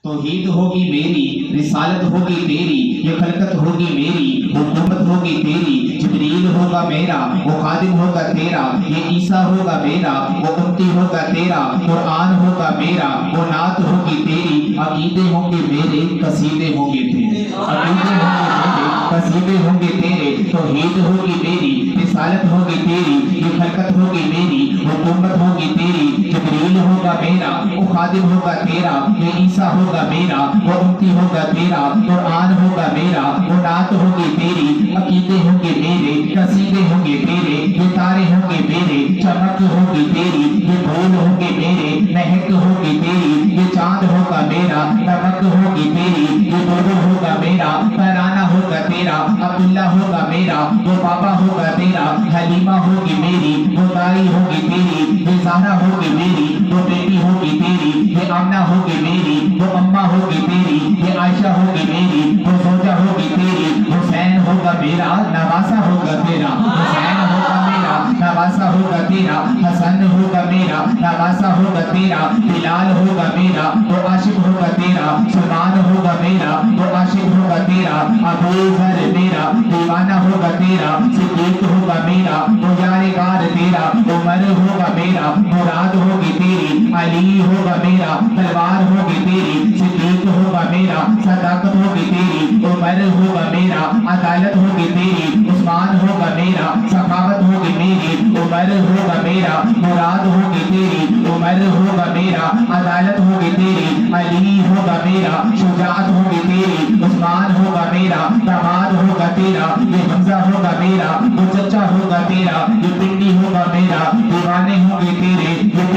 توحید ہوگی میری، رسالت ہوگی تیری، یہ خلقت ہوگی میری، حکومت ہوگی تیری، جبریل ہوگا میرا، وہ خادم ہوگا تیرا، یہ عیسیٰ ہوگا میرا، وہ امتی ہوگا تیرا، قرآن ہوگا میرا، وہ نعت ہوگی تیری، عقیدے ہوں گے میرے، قصیدے ہوں گے تیرے، عقیدے ہوں گے میرے، قصیدے ہوں گے تیرے، توحید ہوگی میری، رسالت ہوگی تیری، یہ خلقت ہوگی میری، حکومت ہوگی تیری، جبریل ہوگا میرا، وہ خادم ہوگا تیرا، یہ عیسیٰ ہوگا میرا، وہ امتی ہوگا تیرا، قرآن ہوگا میرا، وہ نعت ہوگی تیری، عقیدے ہوں گے میرے، قصیدے ہوں گے تیرے، یہ تارے ہوں گے میرے، چمک ہوگی تیری، یہ پھول ہوں گے میرے، مہک ہوگی تیری، یہ چاند ہوگا میرا، نمک ہوگی تیری، یہ بلبل ہوگا میرا، ترانہ ہوگا تیرا، عبداللہ ہوگا میرا، وہ بابا ہوگا تیرا، حلیمہ ہوگی میری، وہ دائی ہوگی تیری، یہ زہرا ہوگی میری، وہ بیٹی ہوگی تیری، یہ آمنہ ہوگی میری، وہ اماں ہوگی تیری، یہ عائشہ ہوگی میری، وہ زوجہ ہوگی تیری، حسین ہوگا میرا، نواسہ ہوگا تیرا، حسین ہوگا میرا، نواسہ ہوگا تیرا، حسن ہوگا میرا، نواسہ ہوگا تیرا، بلال ہوگا میرا، وہ عاشق ہوگا تیرا، سلمان ہوگا میرا، وہ عاشق ہوگا تیرا، ابو ذر میرا، دیوانہ ہوگا تیرا، صدیق ہوگا میرا، وہ یار غار تیرا، عمر ہوگا میرا، مراد ہوگی تیری، علی ہوگا میرا، تلوار ہوگی تیری، صدیق ہوگا میرا، صداقت ہوگی تیری، عمر ہوگا میرا، عدالت ہوگی تیری، عثمان ہوگا میرا، سخاوت ہوگی میری، عمر ہوگا میرا، مراد ہوگی تیری، عمر ہوگا میرا، عدالت ہوگی تیری، علی ہوگا میرا، شجاعت ہوگی تیری، عثمان ہوگا میرا، دماد ہوگا تیرا، یہ حمزہ ہوگا میرا، وہ چچا ہوگا تیرا، یہ پنڈی ہوگا میرا، دیوانے ہوں گے تیرے، یہ